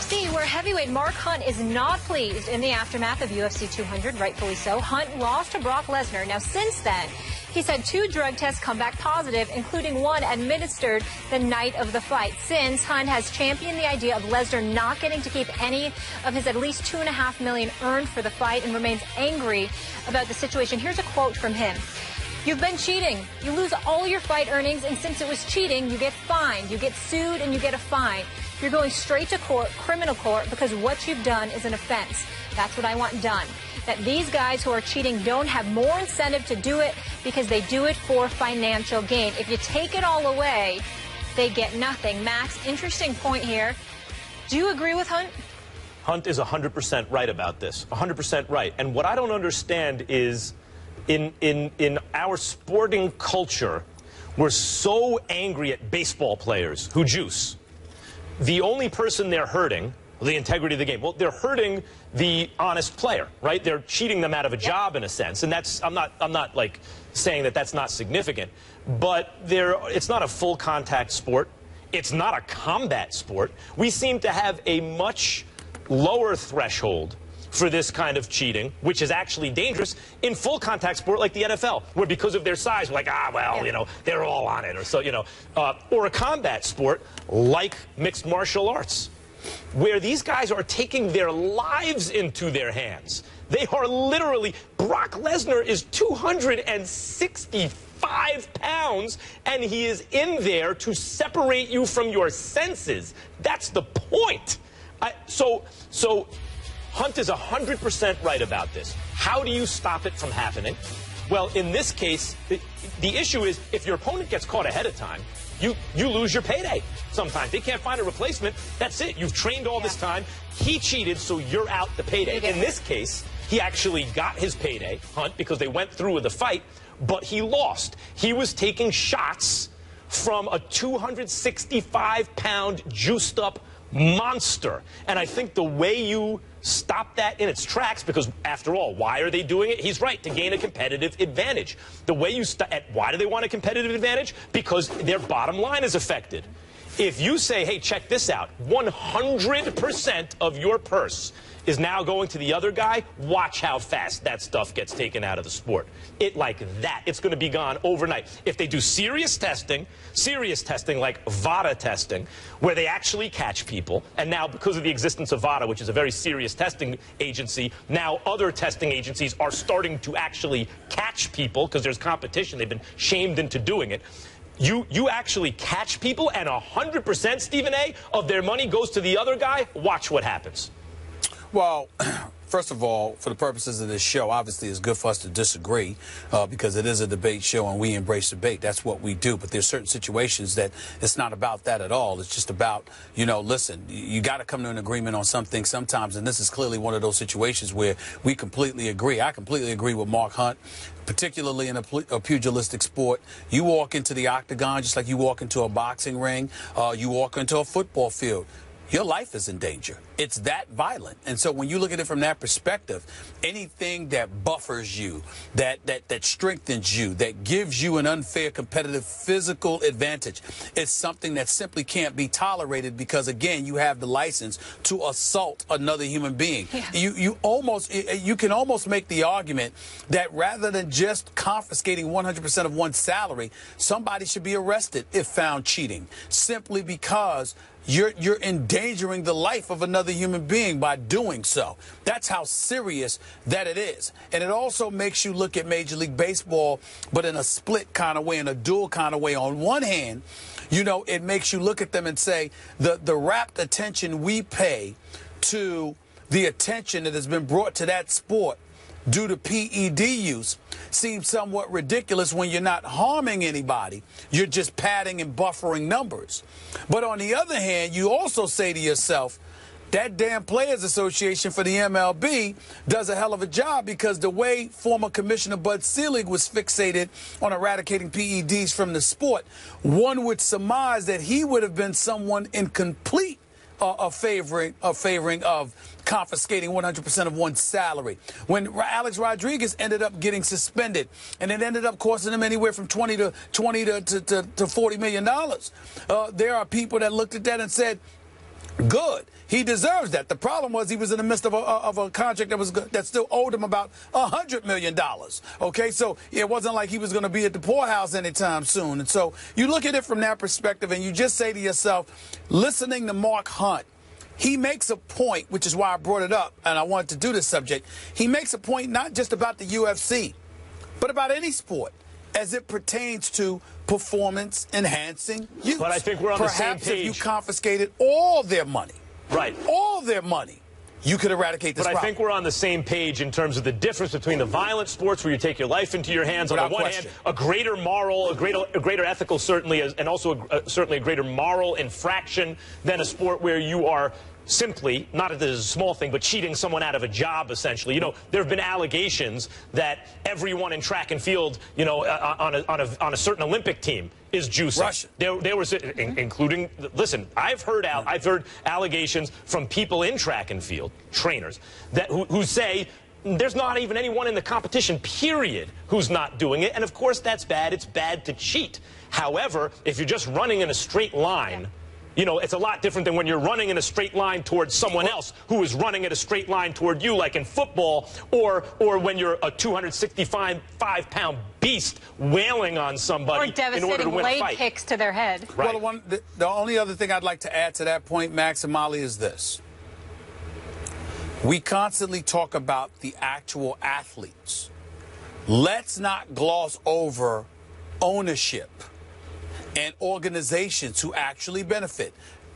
UFC, where heavyweight Mark Hunt is not pleased in the aftermath of UFC 200, rightfully so. Hunt lost to Brock Lesnar. Now, since then, he's had 2 drug tests come back positive, including one administered the night of the fight. Since, Hunt has championed the idea of Lesnar not getting to keep any of his at least $2.5 million earned for the fight and remains angry about the situation. Here's a quote from him. "You've been cheating. You lose all your fight earnings, and since it was cheating, you get fined. You get sued, and you get a fine. You're going straight to court, criminal court, because what you've done is an offense. That's what I want done. That these guys who are cheating don't have more incentive to do it because they do it for financial gain. If you take it all away, they get nothing." Max, interesting point here. Do you agree with Hunt? Hunt is 100% right about this. 100% right. And what I don't understand is in our sporting culture, we're so angry at baseball players who juice. The only person they're hurting, the integrity of the game, well, they're hurting the honest player, right? They're cheating them out of a job in a sense, and that's I'm not like saying that that's not significant, but it's not a full contact sport. It's not a combat sport. We seem to have a much lower threshold for this kind of cheating, which is actually dangerous in full contact sport like the NFL, where because of their size, we're like, you know, they're all on it, or so, you know, or a combat sport like mixed martial arts, where these guys are taking their lives into their hands. They are literally, Brock Lesnar is 265 pounds, and he is in there to separate you from your senses. That's the point. So Hunt is 100% right about this. How do you stop it from happening? Well, in this case, the issue is if your opponent gets caught ahead of time, you lose your payday sometimes. They can't find a replacement. That's it. You've trained all this time. He cheated, so you're out the payday. In this case, he actually got his payday, Hunt, because they went through with the fight, but he lost. He was taking shots from a 265-pound juiced-up monster. And I think the way you stop that in its tracks, because after all, why are they doing it? He's right, to gain a competitive advantage. The way you why do they want a competitive advantage? Because their bottom line is affected. If you say, hey, check this out, 100% of your purse is now going to the other guy, watch how fast that stuff gets taken out of the sport. Like that. It's going to be gone overnight. If they do serious testing like VADA testing, where they actually catch people, and now because of the existence of VADA, which is a very serious testing agency, now other testing agencies are starting to actually catch people because there's competition. They've been shamed into doing it. You actually catch people, and 100%, Stephen A., of their money goes to the other guy. Watch what happens. Well, first of all, for the purposes of this show, obviously it's good for us to disagree because it is a debate show and we embrace debate. That's what we do. But there's certain situations that it's not about that at all. It's just about, you know, listen, you got to come to an agreement on something sometimes. And this is clearly one of those situations where we completely agree. I completely agree with Mark Hunt, particularly in a pugilistic sport. You walk into the octagon just like you walk into a boxing ring, you walk into a football field. Your life is in danger. It's that violent. And so when you look at it from that perspective, anything that buffers you, that strengthens you, that gives you an unfair competitive physical advantage is something that simply can't be tolerated because, again, you have the license to assault another human being. Yeah. You can almost make the argument that rather than just confiscating 100% of one's salary, somebody should be arrested if found cheating, simply because you're endangering the life of another human being by doing so. That's how serious that it is. And it also makes you look at Major League Baseball, but in a split kind of way, in a dual kind of way. On one hand, you know, it makes you look at them and say the rapt attention we pay to the attention that has been brought to that sport due to PED use seems somewhat ridiculous when you're not harming anybody. You're just padding and buffering numbers. But on the other hand, you also say to yourself, that damn Players Association for the MLB does a hell of a job, because the way former Commissioner Bud Selig was fixated on eradicating PEDs from the sport, one would surmise that he would have been someone in complete favoring of confiscating 100% of one's salary. When Alex Rodriguez ended up getting suspended, and it ended up costing him anywhere from $20 to $40 million, there are people that looked at that and said, Good. He deserves that. The problem was he was in the midst of a contract that still owed him about $100 million. Okay, so it wasn't like he was going to be at the poorhouse anytime soon. And so you look at it from that perspective, and you just say to yourself, listening to Mark Hunt, he makes a point, which is why I brought it up, and I wanted to do this subject. He makes a point not just about the UFC, but about any sport, as it pertains to performance-enhancing use. But I think we're on the same page. Perhaps if you confiscated all their money, right, all their money, you could eradicate this problem. But I think we're on the same page in terms of the difference between the violent sports where you take your life into your hands, on the one hand, a greater moral, a greater ethical, certainly, and also certainly a greater moral infraction than a sport where you are simply, not that this is a small thing, but cheating someone out of a job, essentially. You know, there have been allegations that everyone in track and field, you know, on a certain Olympic team is juicing. Russian. There was, including, listen, I've heard allegations from people in track and field, trainers, that who say there's not even anyone in the competition, period, who's not doing it. And of course, that's bad. It's bad to cheat. However, if you're just running in a straight line, you know, it's a lot different than when you're running in a straight line towards someone else who is running at a straight line toward you, like in football, or when you're a 265-pound beast wailing on somebody in order to win a fight. Or devastating leg kicks to their head. Right. Well, the only other thing I'd like to add to that point, Max and Molly, is this. We constantly talk about the actual athletes. Let's not gloss over ownership and organizations who actually benefit.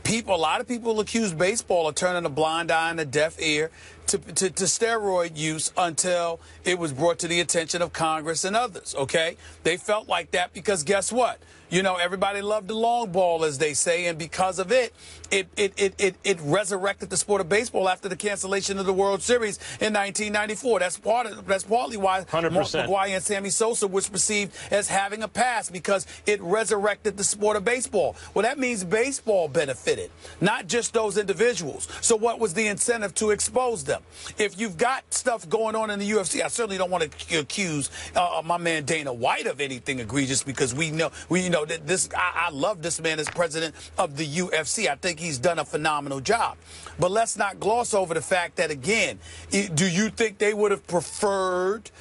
A lot of people accuse baseball of turning a blind eye and a deaf ear to steroid use until it was brought to the attention of Congress and others, okay? They felt like that because guess what? You know, everybody loved the long ball, as they say, and because of it resurrected the sport of baseball after the cancellation of the World Series in 1994. That's partly why 100%. Mark McGwire and Sammy Sosa was perceived as having a past, because it resurrected the sport of baseball. Well, that means baseball benefited, not just those individuals. So what was the incentive to expose them? If you've got stuff going on in the UFC, I certainly don't want to accuse my man Dana White of anything egregious, because we know that this. I love this man as president of the UFC. I think he's done a phenomenal job. But let's not gloss over the fact that, again, do you think they would have preferred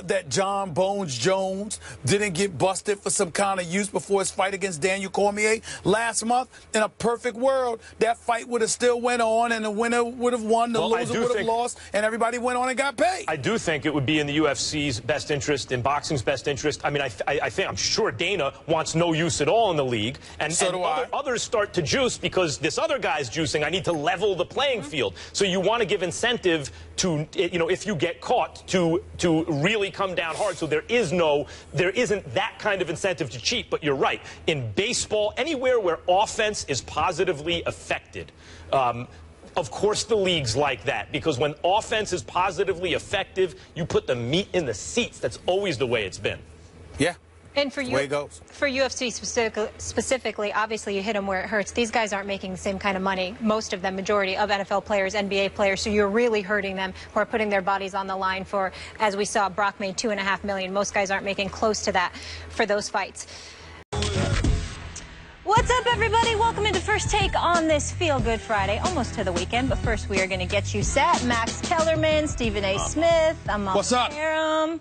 that John Bones Jones didn't get busted for some kind of use before his fight against Daniel Cormier last month? In a perfect world, that fight would have still went on, and the winner would have won, the loser would have lost, and everybody went on and got paid. I do think it would be in the UFC's best interest, in boxing's best interest. I mean, I'm sure Dana wants no use at all in the league, and so do others start to juice because this other guy's juicing. I need to level the playing field. So you want to give incentive to, you know, if you get caught, to really come down hard. So there isn't that kind of incentive to cheat. But you're right. In baseball, anywhere where offense is positively affected, of course the league's like that, because when offense is positively effective, you put the meat in the seats. That's always the way it's been. Yeah. And for UFC specifically, obviously you hit them where it hurts. These guys aren't making the same kind of money, most of them, majority of NFL players, NBA players, so you're really hurting them who are putting their bodies on the line for, as we saw, Brock made $2.5 million. Most guys aren't making close to that for those fights. What's up, everybody? Welcome into First Take on this Feel Good Friday, almost to the weekend. But first, we are going to get you set. Max Kellerman, Stephen A. Smith. I'm What's up? Aram.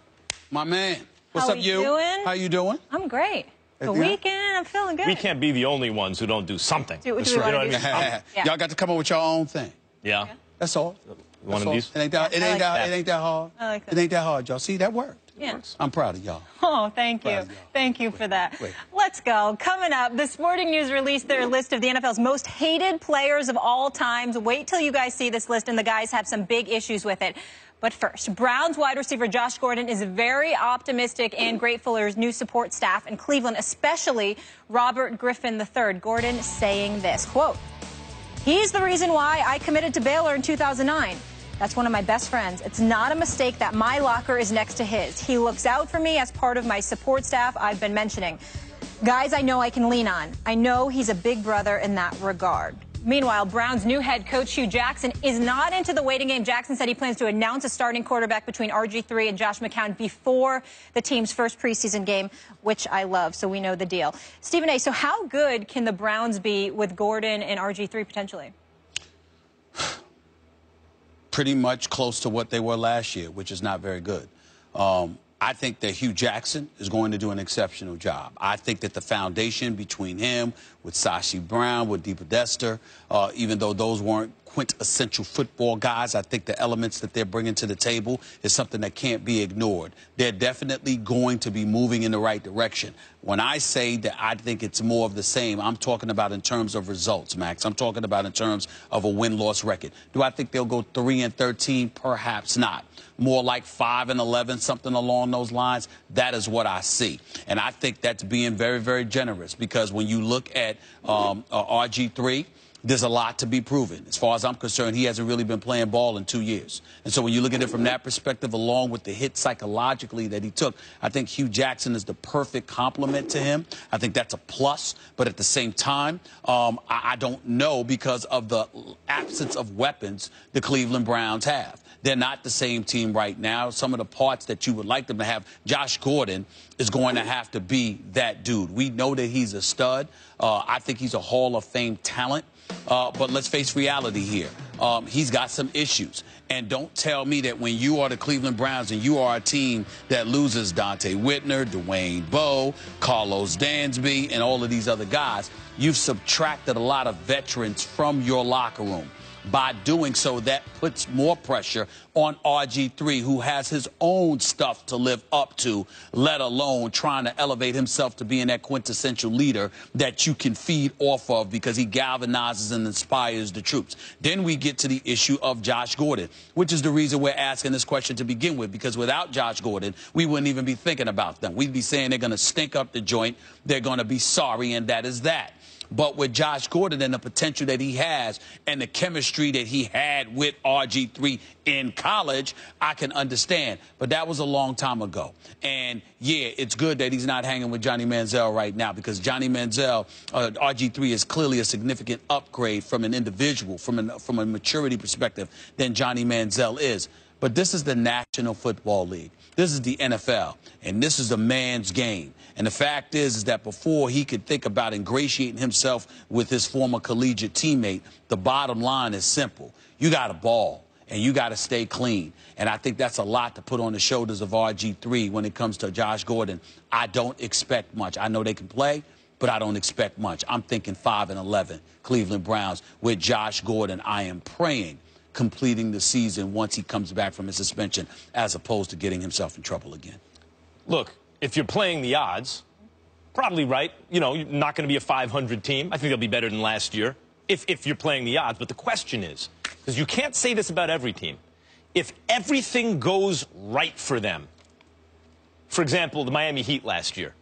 My man. What's How up, you? Doing? How you doing? I'm great. The weekend, I'm feeling good. We can't be the only ones who don't do something. That's right. You know what I mean? Y'all got to come up with your own thing. Yeah. That's all. One of these? It ain't that hard. I like that. It ain't that hard, y'all. See, that worked. Yeah. I'm proud of y'all. Oh, thank you. Thank you for that. Let's go. Coming up, the Sporting News released their list of the NFL's most hated players of all times. Wait till you guys see this list, and the guys have some big issues with it. But first, Browns wide receiver Josh Gordon is very optimistic and grateful for his new support staff in Cleveland, especially Robert Griffin III. Gordon saying this, quote, "He's the reason why I committed to Baylor in 2009. That's one of my best friends. It's not a mistake that my locker is next to his. He looks out for me as part of my support staff I've been mentioning. Guys I know I can lean on. I know he's a big brother in that regard." Meanwhile, Browns' new head coach Hugh Jackson is not into the waiting game. Jackson said he plans to announce a starting quarterback between RG3 and Josh McCown before the team's first preseason game, which I love, so we know the deal. Stephen A., so how good can the Browns be with Gordon and RG3 potentially? pretty much close to what they were last year, which is not very good. I think that Hugh Jackson is going to do an exceptional job. I think that the foundation between him, with Sashi Brown, with Deepa Dester, even though those weren't quintessential football guys, I think the elements that they're bringing to the table is something that can't be ignored. They're definitely going to be moving in the right direction. When I say that I think it's more of the same, I'm talking about in terms of results, Max. I'm talking about in terms of a win-loss record. Do I think they'll go 3-13? Perhaps not. More like 5-11, something along those lines. That is what I see. And I think that's being very, very generous, because when you look at RG3, there's a lot to be proven. As far as I'm concerned, he hasn't really been playing ball in 2 years. And so when you look at it from that perspective, along with the hit psychologically that he took, I think Hugh Jackson is the perfect complement to him. I think that's a plus. But at the same time, I don't know, because of the absence of weapons the Cleveland Browns have. They're not the same team right now. Some of the parts that you would like them to have, Josh Gordon is going to have to be that dude. We know that he's a stud. I think he's a Hall of Fame talent. But let's face reality here. He's got some issues. And don't tell me that when you are the Cleveland Browns and you are a team that loses Dante Whitner, Dwayne Bowe, Carlos Dansby, and all of these other guys, you've subtracted a lot of veterans from your locker room. By doing so, that puts more pressure on RG3, who has his own stuff to live up to, let alone trying to elevate himself to being that quintessential leader that you can feed off of, because he galvanizes and inspires the troops. Then we get to the issue of Josh Gordon, which is the reason we're asking this question to begin with, because without Josh Gordon, we wouldn't even be thinking about them. We'd be saying they're going to stink up the joint, they're going to be sorry, and that is that. But with Josh Gordon and the potential that he has and the chemistry that he had with RG3 in college, I can understand. But that was a long time ago. And, yeah, it's good that he's not hanging with Johnny Manziel right now, because Johnny Manziel, RG3 is clearly a significant upgrade from an individual, from a maturity perspective, than Johnny Manziel is. But this is the National Football League. This is the NFL, and this is a man's game. And the fact is that before he could think about ingratiating himself with his former collegiate teammate, the bottom line is simple. You got to ball, and you got to stay clean. And I think that's a lot to put on the shoulders of RG3 when it comes to Josh Gordon. I don't expect much. I know they can play, but I don't expect much. I'm thinking 5-11, Cleveland Browns with Josh Gordon. I am praying completing the season once he comes back from his suspension, as opposed to getting himself in trouble again. Look, if you're playing the odds, probably right. You know, you're not going to be a 500 team. I think they'll be better than last year if you're playing the odds. But the question is, because you can't say this about every team, if everything goes right for them, for example, the Miami Heat last year,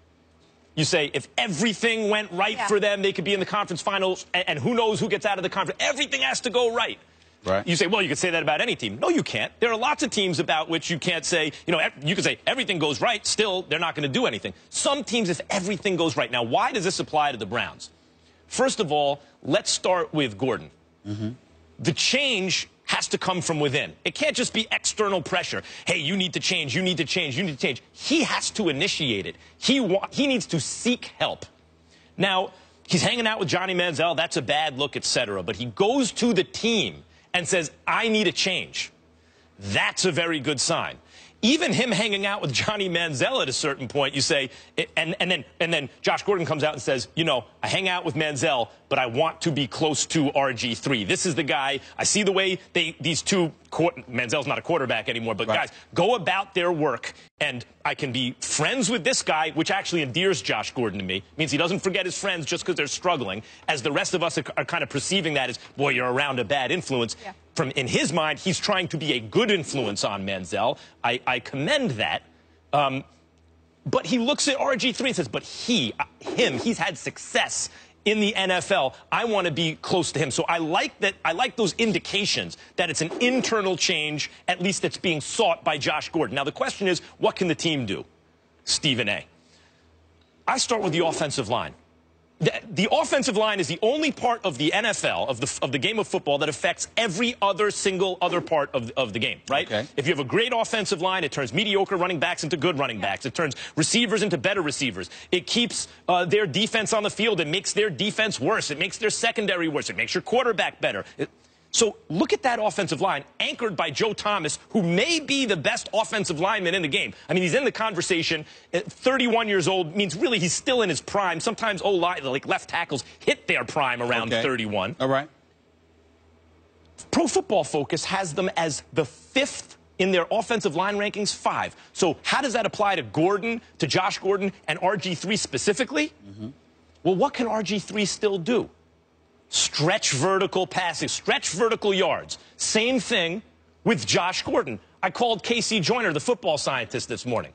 you say if everything went right for them, they could be in the conference finals, and who knows who gets out of the conference. Everything has to go right. Right. You say, well, you could say that about any team. No, you can't. There are lots of teams about which you can't say, you know, you could say everything goes right, still they're not going to do anything. Some teams, if everything goes right. Now, why does this apply to the Browns? First of all, let's start with Gordon. The change has to come from within. It can't just be external pressure. Hey, you need to change, you need to change, you need to change. He has to initiate it. He needs to seek help. Now, he's hanging out with Johnny Manziel. That's a bad look, etc. But he goes to the team and says, I need a change. That's a very good sign. Even him hanging out with Johnny Manziel at a certain point, you say, and then Josh Gordon comes out and says, you know, I hang out with Manziel, but I want to be close to RG3. This is the guy. I see the way these two, Manziel's not a quarterback anymore, but guys go about their work, and I can be friends with this guy, which actually endears Josh Gordon to me. It means he doesn't forget his friends just because they're struggling, as the rest of us are kind of perceiving that as, boy, you're around a bad influence. Yeah. In his mind, he's trying to be a good influence on Manziel. I commend that. But he looks at RG3 and says, but he's had success in the NFL. I want to be close to him. So I like that. I like those indications that it's an internal change, at least that's being sought by Josh Gordon. Now, the question is, what can the team do? Stephen A. I start with the offensive line. The offensive line is the only part of the NFL, of the game of football, that affects every single other part of the game, right? Okay. If you have a great offensive line, it turns mediocre running backs into good running backs. It turns receivers into better receivers. It keeps their defense on the field. It makes their defense worse. It makes their secondary worse. It makes your quarterback better. So look at that offensive line, anchored by Joe Thomas, who may be the best offensive lineman in the game. I mean, he's in the conversation. At 31 years old means really he's still in his prime. Sometimes like left tackles hit their prime around 31. All right. Pro Football Focus has them as the 5th in their offensive line rankings, 5. So how does that apply to Gordon, to Josh Gordon, and RG3 specifically? Well, what can RG3 still do? Stretch vertical passing, stretch vertical yards. Same thing with Josh Gordon. I called Casey Joyner, the football scientist, this morning.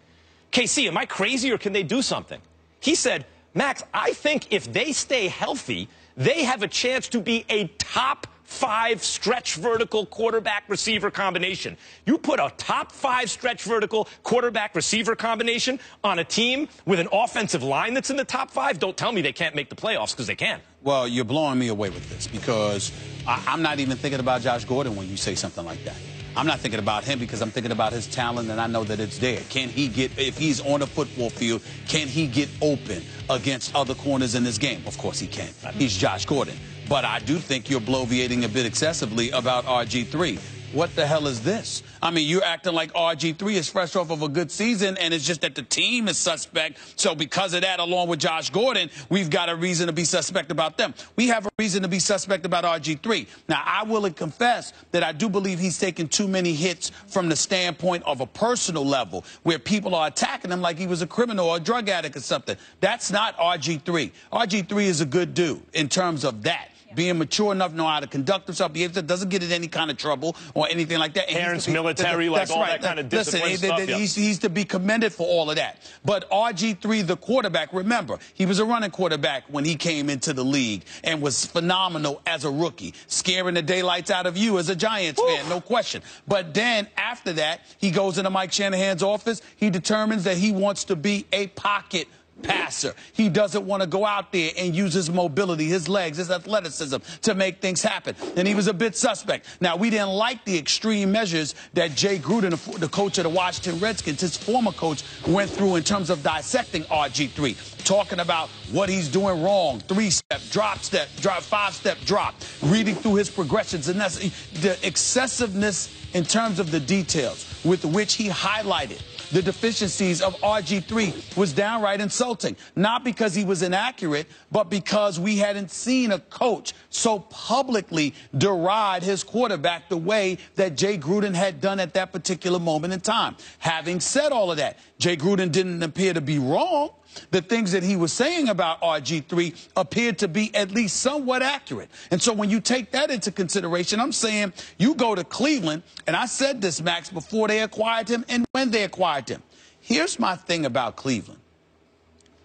Casey, am I crazy or can they do something? He said, Max, I think if they stay healthy, they have a chance to be a top 5 stretch vertical quarterback receiver combination. You put a top 5 stretch vertical quarterback receiver combination on a team with an offensive line that's in the top 5. Don't tell me they can't make the playoffs, because they can. Well, you're blowing me away with this, because I'm not even thinking about Josh Gordon when you say something like that. I'm not thinking about him because I'm thinking about his talent, and I know that it's there. Can he get, if he's on a football field, can he get open against other corners in this game? Of course he can. He's Josh Gordon. But I do think you're bloviating a bit excessively about RG3. What the hell is this? I mean, you're acting like RG3 is fresh off of a good season, and it's just that the team is suspect. So because of that, along with Josh Gordon, we've got a reason to be suspect about them. We have a reason to be suspect about RG3. Now, I will confess that I do believe he's taken too many hits from the standpoint of a personal level, where people are attacking him like he was a criminal or a drug addict or something. That's not RG3. RG3 is a good dude in terms of that. Being mature enough, know how to conduct himself, doesn't get in any kind of trouble or anything like that. Parents, military, like all that kind of discipline stuff. He's to be commended for all of that. But RG3, the quarterback, remember, he was a running quarterback when he came into the league and was phenomenal as a rookie, scaring the daylights out of you as a Giants fan, no question. But then after that, he goes into Mike Shanahan's office. He determines that he wants to be a pocket passer. He doesn't want to go out there and use his mobility, his legs, his athleticism to make things happen. And he was a bit suspect. Now, we didn't like the extreme measures that Jay Gruden, the coach of the Washington Redskins, his former coach, went through in terms of dissecting RG3, talking about what he's doing wrong, 3-step, drop step, 5-step drop, reading through his progressions. And that's the excessiveness in terms of the details with which he highlighted the deficiencies of RG3 was downright insulting. Not because he was inaccurate, but because we hadn't seen a coach so publicly deride his quarterback the way that Jay Gruden had done at that particular moment in time. Having said all of that, Jay Gruden didn't appear to be wrong. The things that he was saying about RG3 appeared to be at least somewhat accurate. And so when you take that into consideration, I'm saying you go to Cleveland, and I said this, Max, before they acquired him and when they acquired him. Here's my thing about Cleveland.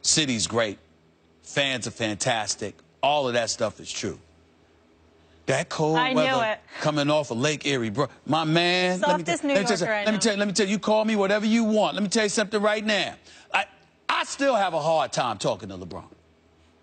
City's great. Fans are fantastic. All of that stuff is true. That cold weather coming off of Lake Erie, bro. My man, let me tell you, you call me whatever you want. Let me tell you something right now. I still have a hard time talking to LeBron.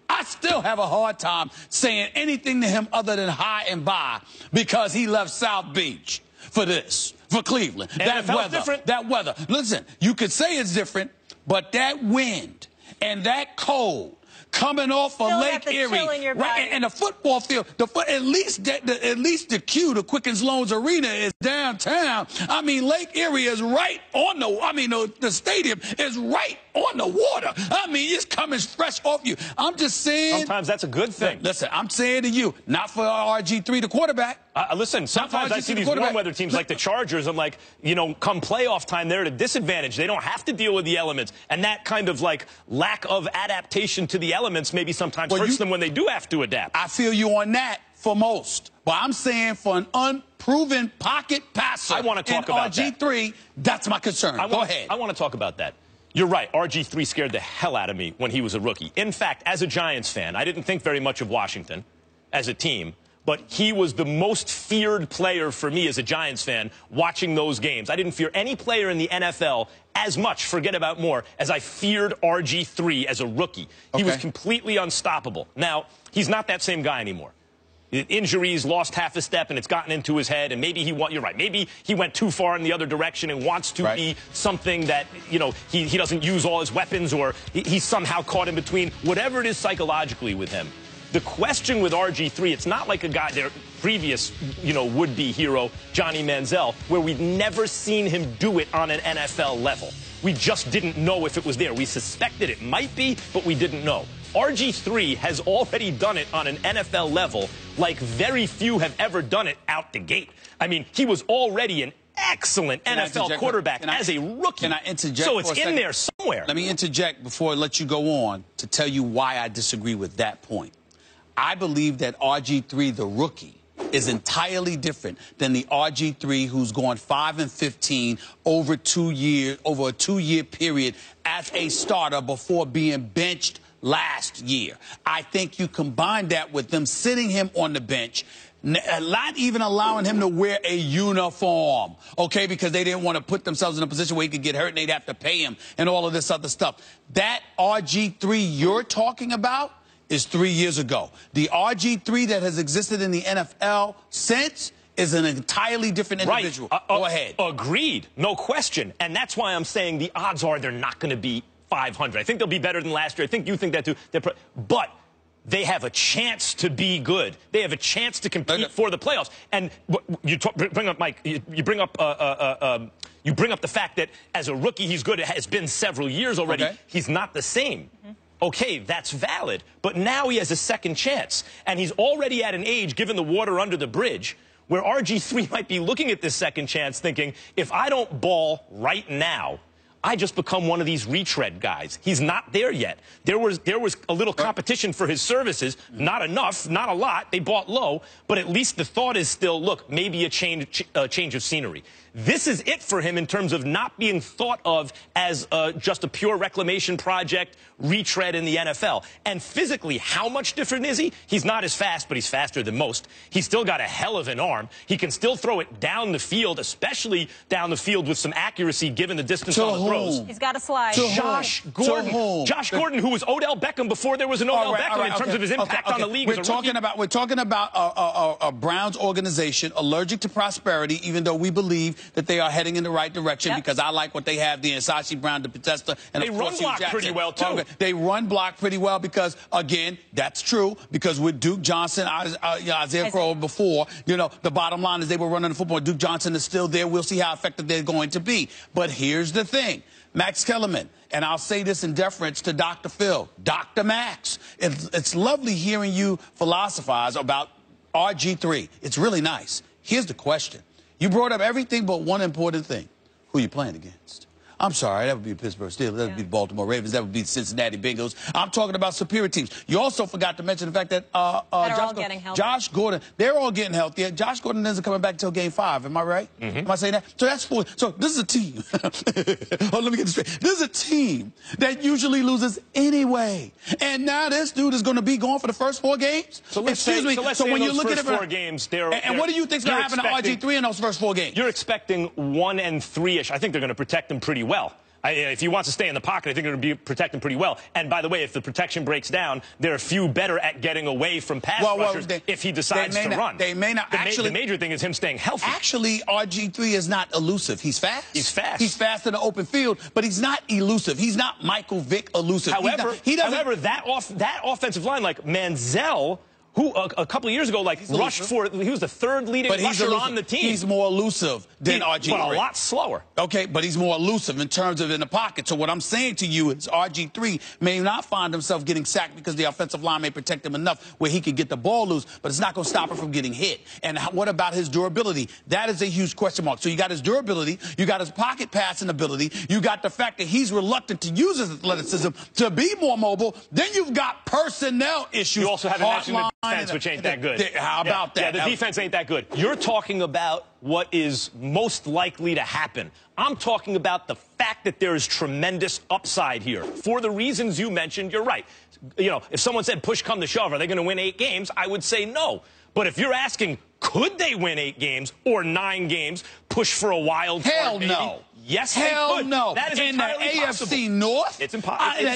I still have a hard time saying anything to him other than hi and bye, because he left South Beach for this, for Cleveland. And that weather. Listen, you could say it's different, but that wind and that cold coming off of Lake Erie, right, and the football field, at least the Q, the Quickens Loans Arena, is downtown. I mean, Lake Erie is right on the stadium is right on the water. I mean, it's coming fresh off you. I'm just saying. Sometimes that's a good thing. Listen, I'm saying to you, not for RG3, the quarterback. Listen, sometimes I see these warm weather teams like the Chargers. I'm like, come playoff time, they're at a disadvantage. They don't have to deal with the elements. And that kind of like lack of adaptation to the elements maybe sometimes hurts them when they do have to adapt. I feel you on that for most. But I'm saying for an unproven pocket passer, I want to talk about RG3, that's my concern. Go ahead. I want to talk about that. You're right. RG3 scared the hell out of me when he was a rookie. In fact, as a Giants fan, I didn't think very much of Washington as a team. But he was the most feared player for me as a Giants fan watching those games. I didn't fear any player in the NFL as much, forget about more, as I feared RG3 as a rookie. He was completely unstoppable. Now, he's not that same guy anymore. Injuries, lost half a step, and it's gotten into his head. And maybe you're right, maybe he went too far in the other direction and wants to be something that, he doesn't use all his weapons, or he's somehow caught in between. Whatever it is psychologically with him. The question with RG3, it's not like a guy there. previous, would-be hero, Johnny Manziel, where we'd never seen him do it on an NFL level. We just didn't know if it was there. We suspected it might be, but we didn't know. RG3 has already done it on an NFL level like very few have ever done it out the gate. I mean, he was already an excellent NFL quarterback as a rookie. Can I interject? So it's in there somewhere. Let me interject before I let you go on to tell you why I disagree with that point. I believe that RG3, the rookie, is entirely different than the RG3 who's gone 5-15 over a 2-year period as a starter before being benched last year. I think you combine that with them sitting him on the bench, not even allowing him to wear a uniform, okay, because they didn't want to put themselves in a position where he could get hurt and they'd have to pay him and all of this other stuff. That RG3 you're talking about is 3 years ago. The RG3 that has existed in the NFL since is an entirely different individual. Right. Go ahead. Agreed. No question. And that's why I'm saying the odds are they're not going to be 500. I think they'll be better than last year. I think you think that too. But they have a chance to be good. They have a chance to compete for the playoffs. And you bring up, Mike, you bring up the fact that as a rookie he's good. It has been several years already. Okay. He's not the same. Okay, that's valid. But now he has a second chance. And he's already at an age, given the water under the bridge, where RG3 might be looking at this second chance thinking, if I don't ball right now, I just become one of these retread guys. He's not there yet. There was a little competition for his services. Not enough, not a lot. They bought low, but at least the thought is still, look, maybe a change of scenery. This is it for him in terms of not being thought of as just a pure reclamation project, retread in the NFL. And physically, how much different is he? He's not as fast, but he's faster than most. He's still got a hell of an arm. He can still throw it down the field, especially down the field with some accuracy given the distance on the throws. He's got a slide. Josh Gordon. Josh Gordon, who was Odell Beckham before there was an Odell Beckham in terms of his impact on the league as a rookie. We're talking about a Browns organization allergic to prosperity, even though we believe that they are heading in the right direction because I like what they have, the Sashi Brown, the Podesta, and they run block pretty well, too. They run block pretty well because, again, that's true, because with Duke Johnson, Isaiah Crowell before, the bottom line is they were running the football. Duke Johnson is still there. We'll see how effective they're going to be. But here's the thing. Max Kellerman, and I'll say this in deference to Dr. Phil, Dr. Max, it's lovely hearing you philosophize about RG3. It's really nice. Here's the question. You brought up everything but one important thing. Who are you playing against? I'm sorry, that would be the Pittsburgh Steelers, that would be the Baltimore Ravens, that would be the Cincinnati Bengals. I'm talking about superior teams. You also forgot to mention the fact that Josh Gordon, they're all getting healthier. Josh Gordon isn't coming back until Game 5, am I right? Am I saying that? So that's 4. So this is a team. Let me get this straight. This is a team that usually loses anyway. And now this dude is going to be gone for the first 4 games? So let's say when you look at the first 4 games, and what do you think's going to happen to RG3 in those first 4 games? You're expecting 1 and 3-ish. I think they're going to protect him pretty well. If he wants to stay in the pocket, I think they're going to protect him pretty well. And by the way, if the protection breaks down, they're a few better at getting away from pass rushers if he decides to run. They may not. The major thing is him staying healthy. Actually, RG3 is not elusive. He's fast. He's fast. He's fast in the open field, but he's not elusive. He's not Michael Vick elusive. However, that offensive line, like Manziel, who a couple of years ago, rushed for, he was the 3rd leading rusher on the team. He's more elusive than RG3. But a lot slower. Okay, but he's more elusive in terms of in the pocket. So what I'm saying to you is RG3 may not find himself getting sacked because the offensive line may protect him enough where he can get the ball loose, but it's not going to stop him from getting hit. And what about his durability? That is a huge question mark. So you got his durability, you got his pocket passing ability, you got the fact that he's reluctant to use his athleticism to be more mobile. Then you've got personnel issues. You also haven't mentioned the defense, which ain't that good. How about that? Yeah, the defense ain't that good. You're talking about what is most likely to happen. I'm talking about the fact that there is tremendous upside here. For the reasons you mentioned, you're right. If someone said push come to shove, are they going to win 8 games? I would say no. But if you're asking, could they win 8 games or 9 games, push for a wild card? Hell no. Yes, hell they could. No. That is in the AFC North, it's impossible.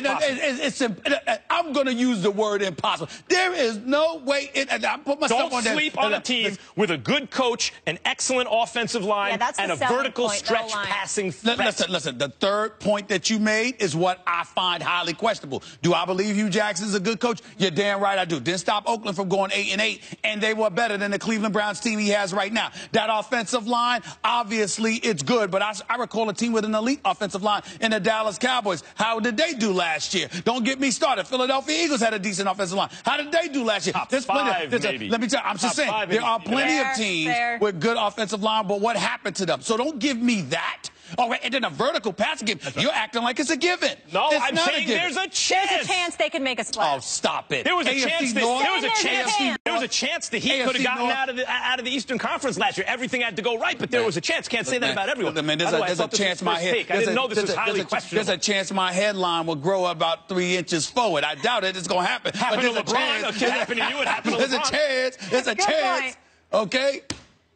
I'm going to use the word impossible. There is no way. I put myself Don't sleep on a team with a good coach, an excellent offensive line, and a vertical stretch passing threat. Listen. The third point that you made is what I find highly questionable. Do I believe Hugh Jackson's a good coach? You're damn right I do. Didn't stop Oakland from going 8-8, and they were better than the Cleveland Browns. Browns team he has right now. That offensive line, obviously, it's good. But I recall a team with an elite offensive line in the Dallas Cowboys. How did they do last year? Don't get me started. Philadelphia Eagles had a decent offensive line. How did they do last year? Top five, maybe. Let me tell you, I'm just saying, there are plenty of teams with good offensive line, but what happened to them? So don't give me that. Oh, and then a vertical passing game. You're acting like it's a given. No, it's I'm saying there's a chance. There's a chance they could make a splash. Oh, stop it. There was a chance. There was a chance the Heat could have gotten North. out of the Eastern Conference last year. Everything had to go right, but there was a chance. Can't say that about everyone. Man, there's a chance my head. I didn't know this was highly questionable. There's a chance my headline will grow about 3 inches forward. I doubt it. It's going to happen. Happened to LeBron. It happened to you. It happened to LeBron. There's a chance. There's a chance. Okay.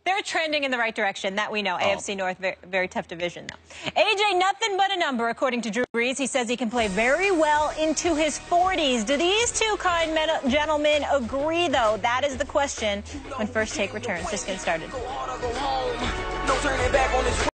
They're trending in the right direction. That we know. AFC North, very tough division, though. AJ, nothing but a number, according to Drew Brees. He says he can play very well into his 40s. Do these two kind gentlemen agree, though? That is the question when First Take returns. Just getting started.